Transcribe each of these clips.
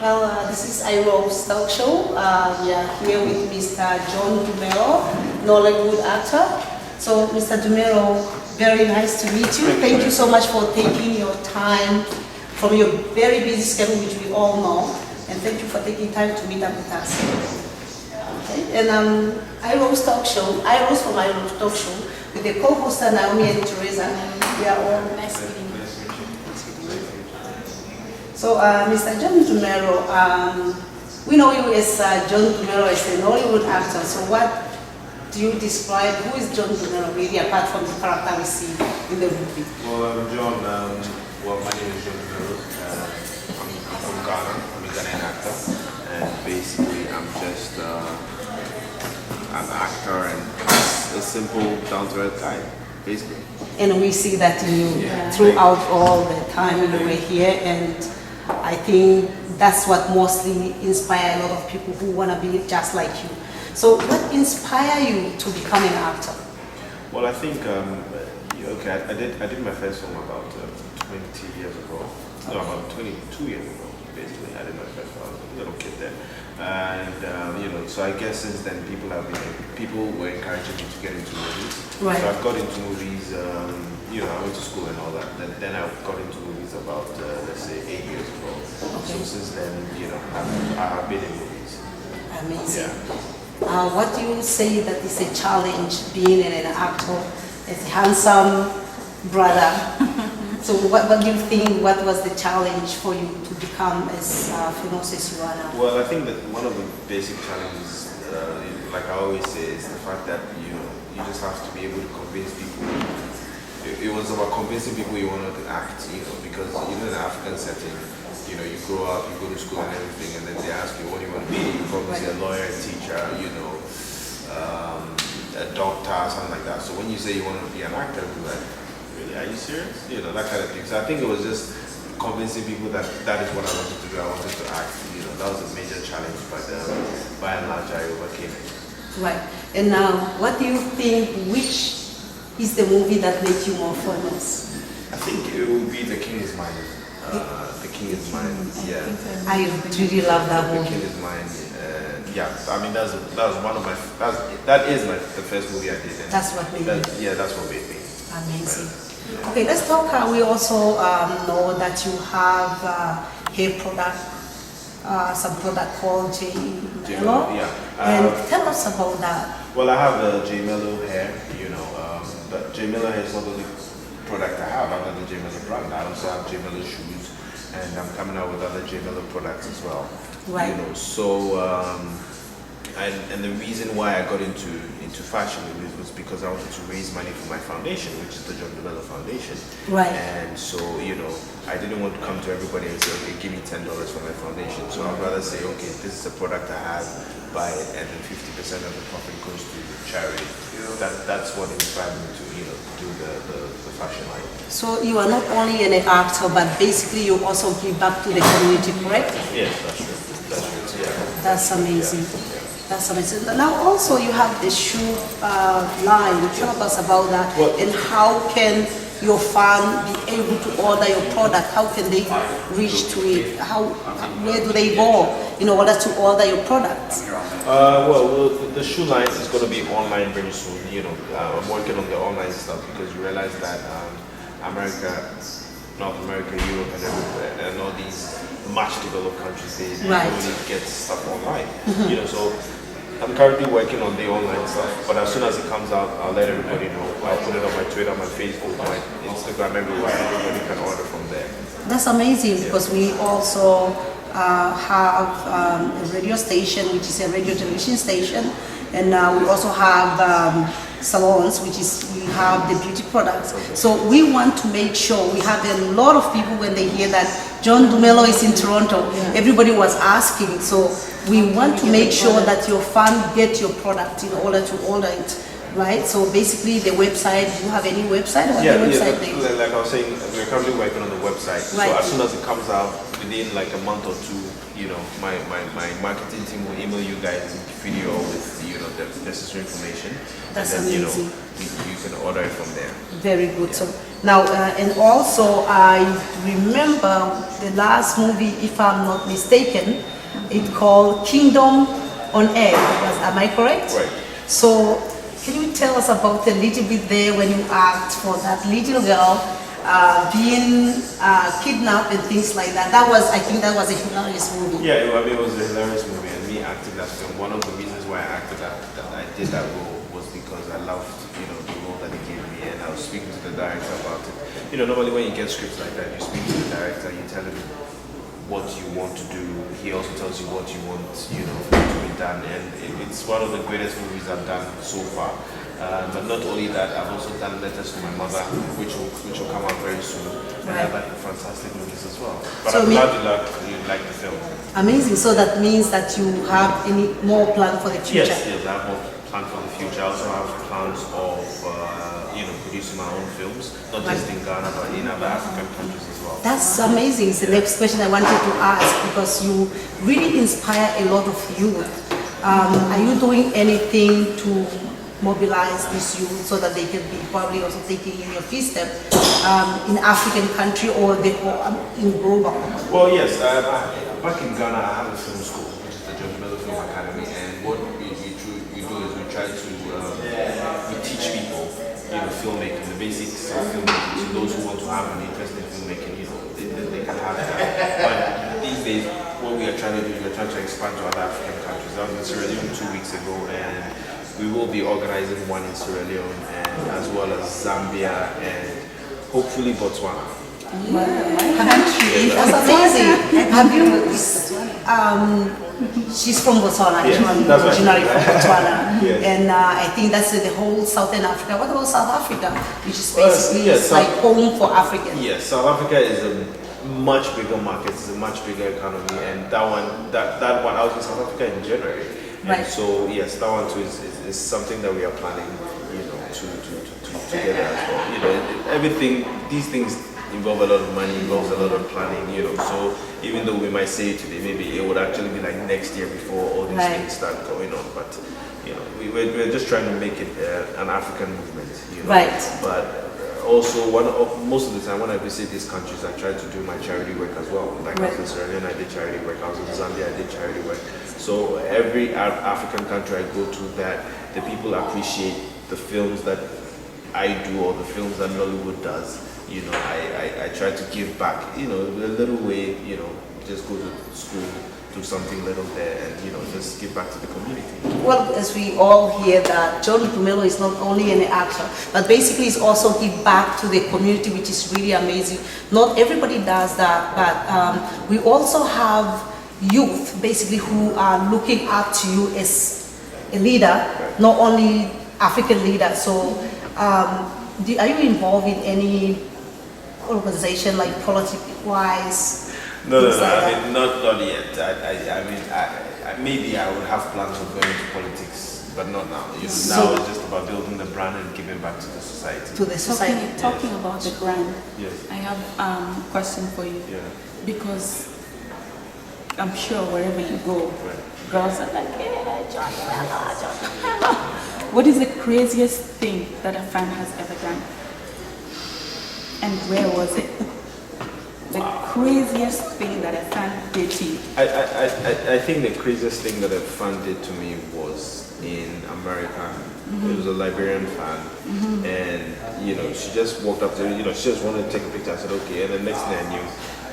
Well, this is Iro's talk show. We are here with Mr. John Dumelo, Nollywood actor. So, Mr. Dumelo, very nice to meet you. Thank you so much for taking your time from your very busy schedule, which we all know. And thank you for taking time to meet up with us. Okay. And Iro's talk show, Iro's from Iro's talk show, with the co-hoster Naomi and Teresa. We are all nice meeting you. So, Mr. John Dumelo, we know you as John Dumelo as a Nollywood actor. So, what do you describe? Who is John Dumelo really, apart from the character we see in the movie? Well, John. Well, my name is John Dumelo. I'm from Ghana. I'm a Ghanaian actor, and basically, I'm just an actor and a simple, down-to-earth guy, basically. And we see that in you throughout all the time you were here, and I think that's what mostly inspires a lot of people who want to be just like you. So what inspired you to become an actor? Well, I think, I did my first film about 20 years ago. No, about 22 years ago, basically. I did my first film. I was a little kid then. And, so I guess since then people were encouraging me to get into movies. Right. So I got into movies, I went to school and all that. Then I got into movies about, let's say, 8 years ago. Okay. So since then, I have been in movies. Amazing. Yeah. What do you say that is a challenge being an actor, as a handsome brother? So what do you think, what was the challenge for you to become as famous as you are now? Well, I think that one of the basic challenges, like I always say, is the fact that you just have to be able to convince people. It was about convincing people you wanted to act, because in an African setting, you grow up, you go to school and everything, and then they ask you what do you want to be. You probably say a lawyer, a teacher, a doctor, something like that. So when you say you want to be an actor, you're like, really, are you serious? That kind of thing. So I think it was just convincing people that that is what I wanted to do. I wanted to act. That was a major challenge, but by and large, I overcame it. Right. And now, what do you think, which is the movie that made you more famous? I think it would be The King is Mine. The King is Mine. Yeah. I really love that movie. The King is Mine. I mean that was one of my the first movie I did. That's what made me. Yeah, that's what made me. Amazing. Okay, let's talk. We also know that you have hair product, some product called Dumelo. Yeah. And tell us about that. Well, I have Dumelo hair. But Dumelo hair is not the only product I have. I've got the Dumelo brand. I also have Dumelo shoes, and I'm coming out with other Dumelo products as well. Right. And the reason why I got into fashion was because I wanted to raise money for my foundation, which is the John Dumelo Foundation. Right. And so, I didn't want to come to everybody and say, okay, give me $10 for my foundation. So I'd rather say, okay, this is a product I have, buy it, and then 50% of the profit goes to charity. That's what inspired me to, do the fashion line. So you are not only an actor, but basically you also give back to the community, correct? Yes, that's true. That's true. Yeah. That's amazing. Yeah. That's amazing. Now also you have the shoe line. Tell us about that. Well, and how can your fan be able to order your product? How can they reach to it? Where do they go in order to order your products? Well, the shoe line is going to be online very soon. I'm working on the online stuff because you realize that America, North America, Europe, and everywhere, and all these much developed countries, they really get stuff online. So I'm currently working on the online stuff, but as soon as it comes out, I'll let everybody know. I'll put it on my Twitter, my Facebook, my Instagram, everywhere. Everybody can order from there. That's amazing because we also have a radio station, which is a radio television station, and we also have salons, which is we have the beauty products. So we want to make sure we have a lot of people when they hear that John Dumelo is in Toronto. Everybody was asking, so we want to make sure that your fan get your product in order to order it, right? So basically the website, do you have any website? Or the website like I was saying, we're currently working on the website. Right. So as soon as it comes out, within like a month or two, my marketing team will email you guys a video with the necessary information. That's and then, amazing. You can order it from there. Very good. Yeah. So Now, and also I remember the last movie, if I'm not mistaken, it called Kingdom on Air. Am I correct? Right. So, can you tell us about a little bit there when you act for that little girl being kidnapped and things like that? I think that was a hilarious movie. Yeah, I mean, it was a hilarious movie, and me acting that film. One of the reasons why I acted that I did that role was because I loved, the role that he gave me, and I was speaking to the director about it. Normally when you get scripts like that, you speak to the director, you tell him what you want to do. He also tells you what you want, to be done, and it's one of the greatest movies I've done so far. But not only that, I've also done Letters to My Mother, which will come out very soon. And I've done fantastic movies as well. But So I'm glad you like the film. Amazing. So that means that you have any more plan for the future? Yes, I have more plans for the future. I also have plans of producing my own films, not just in Ghana but in other African countries as well. That's amazing. It's the next question I wanted to ask, because you really inspire a lot of youth. Are you doing anything to mobilize this youth so that they can be probably also taking in your footsteps in African country or in global? Well, yes. Back in Ghana, I have a film school, which is the Dumelo Film Academy, and what we do is we try to we teach people, filmmaking, the basics of filmmaking. So those who want to have an interest in filmmaking, they can have that. But these days, what we are trying to do is we're trying to expand to other African countries. I was in Sierra Leone 2 weeks ago, and we will be organizing one in Sierra Leone, and as well as Zambia and hopefully Botswana. That's amazing. Have you? She's from Botswana, originally from Botswana, and I think that's the whole Southern Africa. What about South Africa, which is basically like home for Africans? Yes, South Africa is a much bigger market, it's a much bigger economy, and that one, I was in South Africa in January, and so yes, that one too is something that we are planning, to get as well. Everything, these things involve a lot of money, involves a lot of planning, so even though we might say it today, maybe it would actually be like next year before all these things start going on, but we're just trying to make it an African movement, but also most of the time when I visit these countries, I try to do my charity work as well. Like I was in Sierra Leone, I did charity work. I was in Zambia, I did charity work. So every African country I go to, that the people appreciate the films that I do or the films that Nollywood does. I try to give back, a little way, just go to school, do something little there, and just give back to the community. Well, as we all hear that John Dumelo is not only an actor, but basically is also give back to the community, which is really amazing. Not everybody does that, but we also have youth basically who are looking up to you as a leader, not only African leader. So are you involved in any organization like politics-wise? No. I mean, not yet. Maybe I would have plans of going into politics, but not now. Now it's just about building the brand and giving back to the society. Talking about the brand. Yes. I have a question for you. Yeah. Because I'm sure wherever you go, girls are like, "Hey, John Dumelo." What is the craziest thing that a fan has ever done? And where was it? The craziest thing that a fan did to you? I think the craziest thing that a fan did to me was in America. It was a Liberian fan, and she just walked up to me, she just wanted to take a picture. I said okay, and the next thing I knew,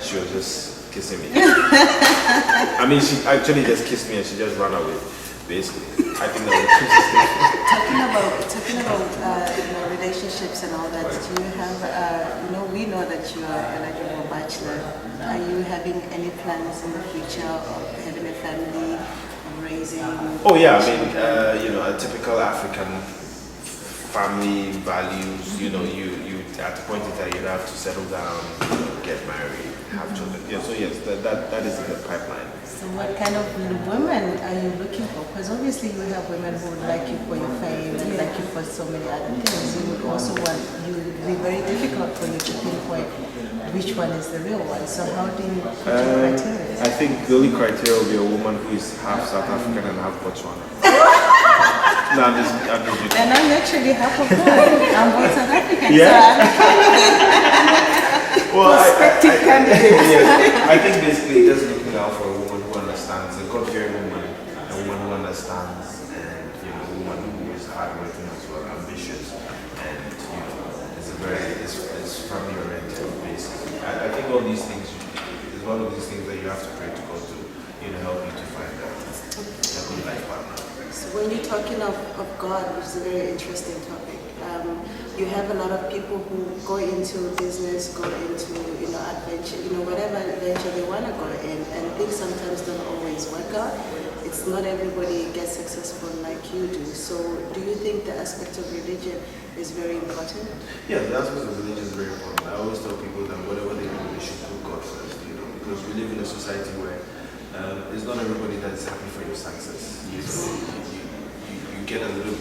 she was just kissing me. I mean, she actually just kissed me and she just ran away. Basically, I think that was the craziest thing. Talking about relationships and all that, do you have, we know that you are eligible bachelor. Are you having any plans in the future of having a family, of raising? Oh yeah, I mean, a typical African family values, you at the point in time you have to settle down, get married, have children. Yeah, so yes, that is in the pipeline. So what kind of women are you looking for? Because obviously you have women who would like you for your fame and like you for so many other things. You would also want, it would be very difficult for you to pinpoint which one is the real one. So how do you put your criteria? I think the only criteria will be a woman who is half South African and half Botswana. No, I'm just And I'm actually half of that. I'm both South African, yeah? so I'm okay with it. prospective candidate. Yes, I think basically just looking out for a woman who understands, a God-fearing woman, a woman who understands, and a woman who is hardworking as well, ambitious, and is family oriented. Basically, I think all these things is one of these things that you have to pray to God to help you to find a good life partner. So when you're talking of God, which is a very interesting topic, you have a lot of people who go into business, go into adventure, whatever adventure they want to go in, and things sometimes don't always work out. It's not everybody gets successful like you do. So do you think the aspect of religion is very important? Yeah, the aspect of religion is very important. I always tell people that whatever they do, they should put God first, because we live in a society where it's not everybody that is happy for your success. You get a little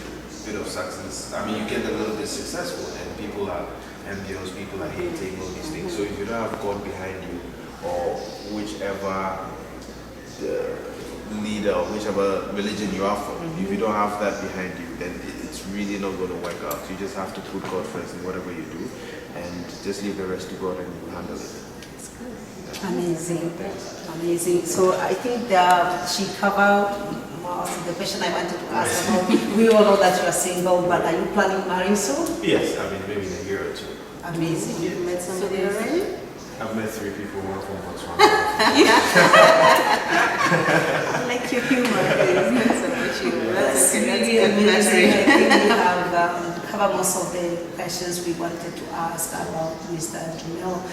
bit of success. I mean, you get a little bit successful, and people are envious, people are hating, all these things. So if you don't have God behind you, or whichever leader or whichever religion you are from, if you don't have that behind you, then it's really not going to work out. You just have to put God first in whatever you do, and just leave the rest to God, and you will handle it. Amazing. So I think that she covered most of the question I wanted to ask about. We all know that you are single, but are you planning marrying soon? Yes, I mean maybe in a year or two. Amazing. You've met somebody already? I've met 3 people, one from Botswana. I like your humor. That's really amazing. I think we have covered most of the questions we wanted to ask about Mr. Dumelo.